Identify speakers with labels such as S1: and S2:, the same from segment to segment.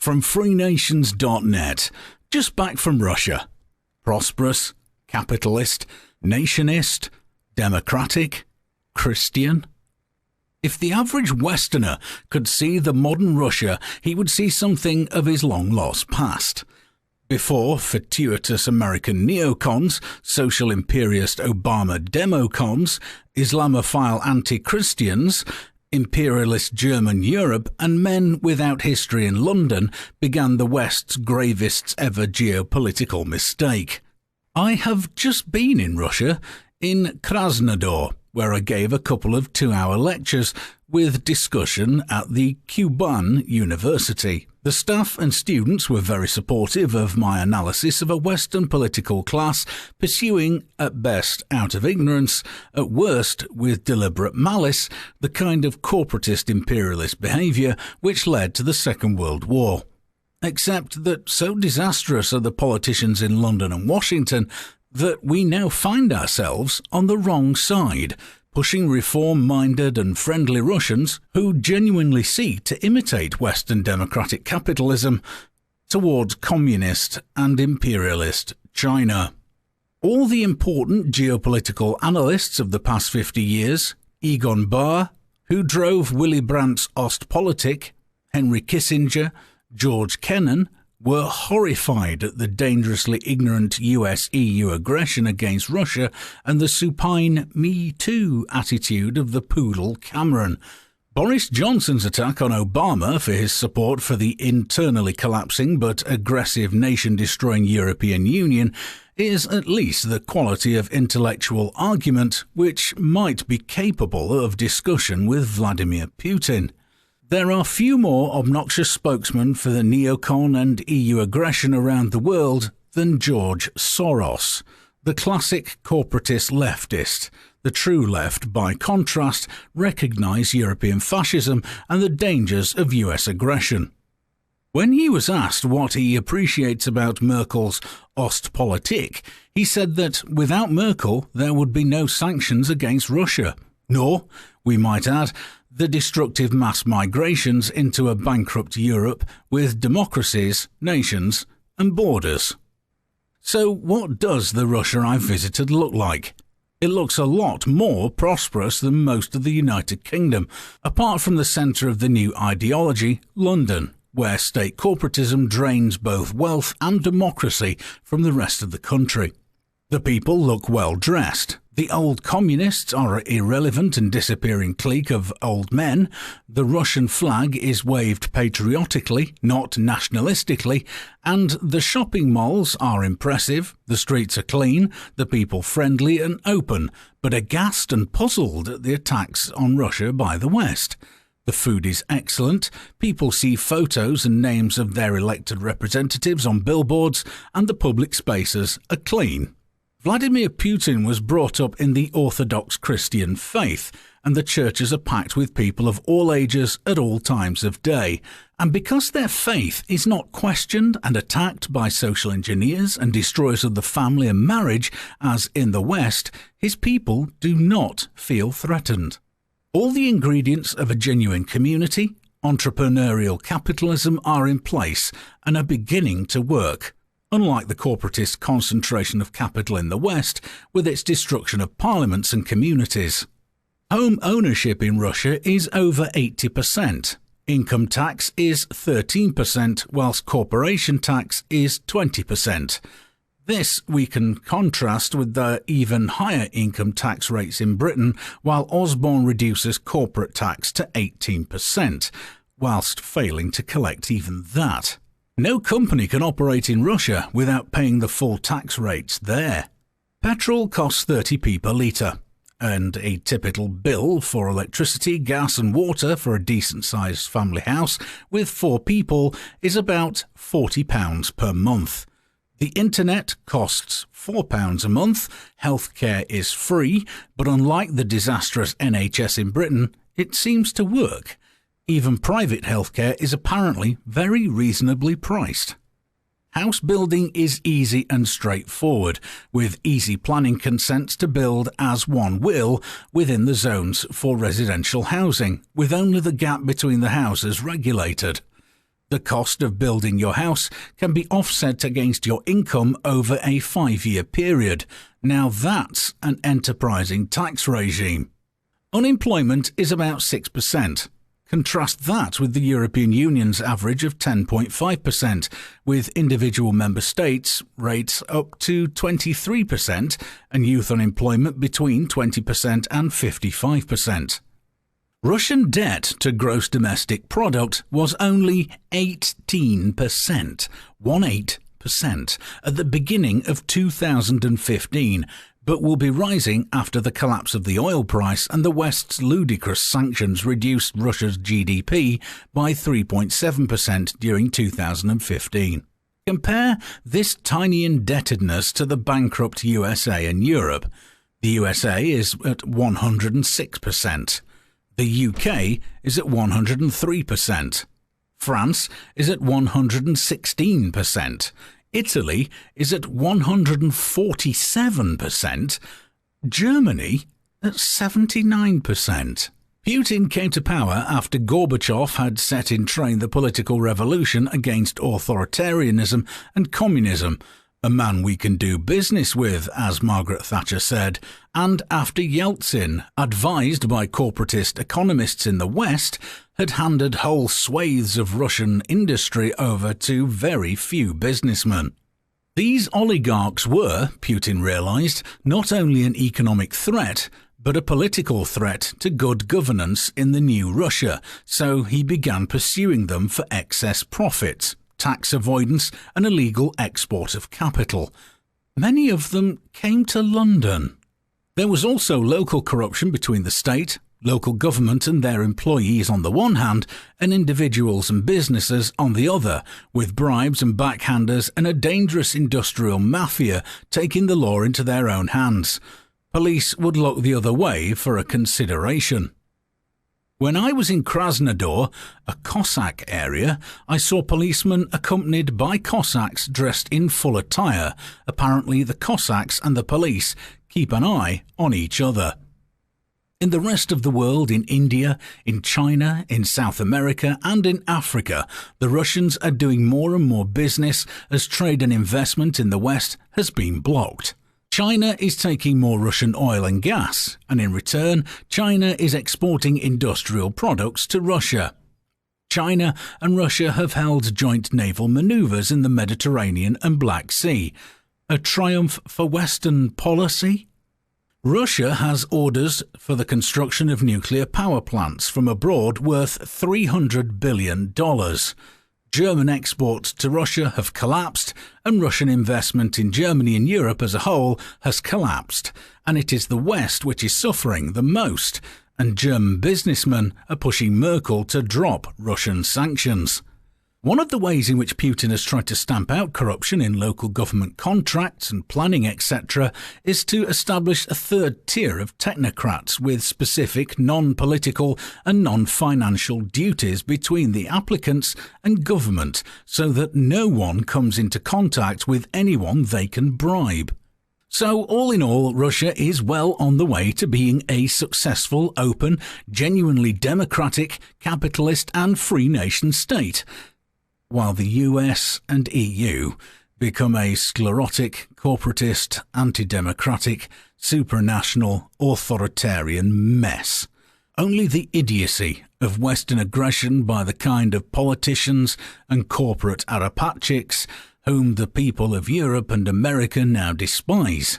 S1: From Freenations.net, just back from Russia. Prosperous, capitalist, nationist, democratic, Christian. If the average Westerner could see the modern Russia, he would see something of his long-lost past. Before fortuitous American neocons, social imperialist Obama democons, Islamophile anti-Christians, imperialist German Europe, and men without history in London began the West's gravest ever geopolitical mistake. I have just been in Russia, in Krasnodar, where I gave a couple of 2-hour lectures with discussion at the Kuban University. The staff and students were very supportive of my analysis of a Western political class pursuing, at best out of ignorance, at worst with deliberate malice, the kind of corporatist imperialist behaviour which led to the Second World War. Except that so disastrous are the politicians in London and Washington that we now find ourselves on the wrong side, pushing reform-minded and friendly Russians who genuinely seek to imitate Western democratic capitalism towards communist and imperialist China. All the important geopolitical analysts of the past 50 years, Egon Bahr, who drove Willy Brandt's Ostpolitik, Henry Kissinger, George Kennan, were horrified at the dangerously ignorant US-EU aggression against Russia and the supine Me Too attitude of the poodle Cameron. Boris Johnson's attack on Obama for his support for the internally collapsing but aggressive nation-destroying European Union is at least the quality of intellectual argument which might be capable of discussion with Vladimir Putin. There are few more obnoxious spokesmen for the neocon and EU aggression around the world than George Soros, the classic corporatist leftist. The true left, by contrast, recognise European fascism and the dangers of US aggression. When he was asked what he appreciates about Merkel's Ostpolitik, he said that without Merkel there would be no sanctions against Russia, nor, we might add, the destructive mass migrations into a bankrupt Europe with democracies, nations and borders. So what does the Russia I've visited look like? It looks a lot more prosperous than most of the United Kingdom, apart from the centre of the new ideology, London, where state corporatism drains both wealth and democracy from the rest of the country. The people look well dressed. The old communists are an irrelevant and disappearing clique of old men. The Russian flag is waved patriotically, not nationalistically, and the shopping malls are impressive, the streets are clean, the people friendly and open, but aghast and puzzled at the attacks on Russia by the West. The food is excellent, people see photos and names of their elected representatives on billboards, and the public spaces are clean. Vladimir Putin was brought up in the Orthodox Christian faith, and the churches are packed with people of all ages at all times of day. And because their faith is not questioned and attacked by social engineers and destroyers of the family and marriage, as in the West, his people do not feel threatened. All the ingredients of a genuine community, entrepreneurial capitalism are in place and are beginning to work. Unlike the corporatist concentration of capital in the West, with its destruction of parliaments and communities. Home ownership in Russia is over 80%. Income tax is 13%, whilst corporation tax is 20%. This we can contrast with the even higher income tax rates in Britain, while Osborne reduces corporate tax to 18%, whilst failing to collect even that. No company can operate in Russia without paying the full tax rates there. Petrol costs 30p per litre, and a typical bill for electricity, gas and water for a decent-sized family house with 4 people is about £40 per month. The internet costs £4 a month, healthcare is free, but unlike the disastrous NHS in Britain, it seems to work. Even private healthcare is apparently very reasonably priced. House building is easy and straightforward, with easy planning consents to build as one will within the zones for residential housing, with only the gap between the houses regulated. The cost of building your house can be offset against your income over a 5-year period. Now that's an enterprising tax regime. Unemployment is about 6%. Contrast that with the European Union's average of 10.5%, with individual member states' rates up to 23% and youth unemployment between 20% and 55%. Russian debt to gross domestic product was only 18%, 18%, at the beginning of 2015, but will be rising after the collapse of the oil price and the West's ludicrous sanctions reduced Russia's GDP by 3.7% during 2015. Compare this tiny indebtedness to the bankrupt USA and Europe. The USA is at 106%. The UK is at 103%. France is at 116%. Italy is at 147%. Germany at 79%. Putin came to power after Gorbachev had set in train the political revolution against authoritarianism and communism, a man we can do business with, as Margaret Thatcher said, and after Yeltsin, advised by corporatist economists in the West, had handed whole swathes of Russian industry over to very few businessmen. These oligarchs were, Putin realised, not only an economic threat, but a political threat to good governance in the new Russia, so he began pursuing them for excess profits, tax avoidance and illegal export of capital. Many of them came to London. There was also local corruption between the state, local government and their employees on the one hand, and individuals and businesses on the other, with bribes and backhanders and a dangerous industrial mafia taking the law into their own hands. Police would look the other way for a consideration. When I was in Krasnodar, a Cossack area, I saw policemen accompanied by Cossacks dressed in full attire. Apparently the Cossacks and the police keep an eye on each other. In the rest of the world, in India, in China, in South America and in Africa, the Russians are doing more and more business as trade and investment in the West has been blocked. China is taking more Russian oil and gas, and in return, China is exporting industrial products to Russia. China and Russia have held joint naval manoeuvres in the Mediterranean and Black Sea. A triumph for Western policy? Russia has orders for the construction of nuclear power plants from abroad worth $300 billion. German exports to Russia have collapsed, and Russian investment in Germany and Europe as a whole has collapsed, and it is the West which is suffering the most, and German businessmen are pushing Merkel to drop Russian sanctions. One of the ways in which Putin has tried to stamp out corruption in local government contracts and planning, etc., is to establish a third tier of technocrats with specific non-political and non-financial duties between the applicants and government, so that no one comes into contact with anyone they can bribe. So, all in all, Russia is well on the way to being a successful, open, genuinely democratic, capitalist and free nation state, while the US and EU become a sclerotic, corporatist, anti-democratic, supranational, authoritarian mess. Only the idiocy of Western aggression by the kind of politicians and corporate apparatchiks whom the people of Europe and America now despise.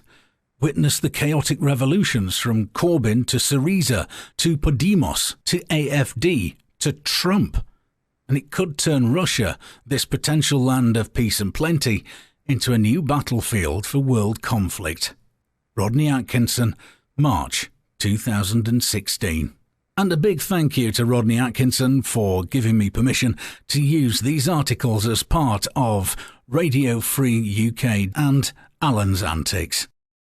S1: Witness the chaotic revolutions from Corbyn to Syriza, to Podemos, to AfD, to Trump. And it could turn Russia, this potential land of peace and plenty, into a new battlefield for world conflict. Rodney Atkinson, March 2016. And a big thank you to Rodney Atkinson for giving me permission to use these articles as part of Radio Free UK and Alan's Antics.